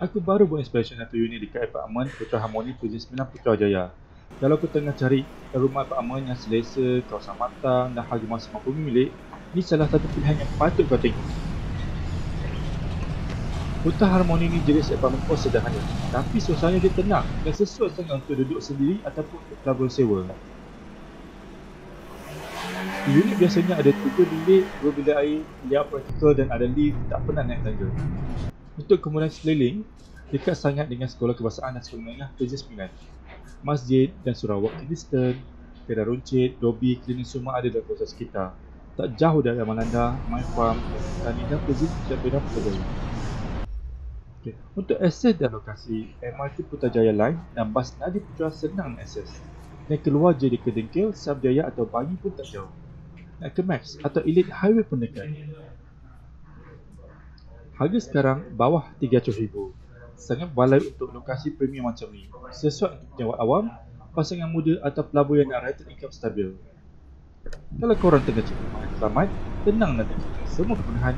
Aku baru buat inspection satu unit dekat apartmen Putra Harmoni Projek 9 Putrajaya. Kalau kau tengah cari rumah apartmen yang selesa, kawasan matang dan harga masih mampu memilih, ni salah satu pilihan yang patut kau tengok. Putra Harmoni ni jenis apartmen kos sederhana, tapi suasana dia tenang dan sesuai sangat untuk duduk sendiri ataupun untuk pelabur sewa. Unit biasanya ada 3 bilik, 2 bilik air, bilik praktikal dan ada lift, tak pernah naik tangga. Untuk kemudahan sekeliling, dekat sangat dengan Sekolah Kebangsaan dan Sekolah Menengah Projek 9. Masjid dan surau walking distance, kedai runcit, lobi, klinik semua ada dalam kawasan sekitar. Tak jauh dari Amalanda, My Farm, Tani dan Projek Putrajaya Putrajaya. Untuk akses dan lokasi, MRT Putrajaya Line dan bas Nadi Putra senang nak akses. Dan keluar je di Kedengkil, Sabjaya atau Bangi pun tak jauh. Nak ke Max atau Elite Highway pun dekat. Harga sekarang bawah RM300,000. Sangat balai untuk lokasi premium macam ni. Sesuai untuk pejabat awam, pasangan muda atau pelabur yang nak rated income stabil. Kalau korang tengah cari rumah yang selamat, tenang nanti. Semua kemudahan,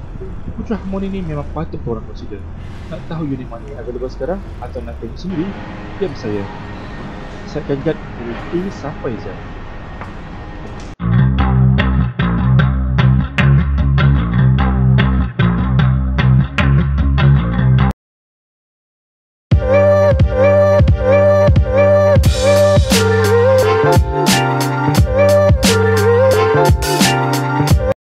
Putra Harmoni ni memang patut korang consider. Nak tahu unit mana yang available sekarang atau nak tengok sendiri? Diam saya. Saya akan guide dari A sampai Z.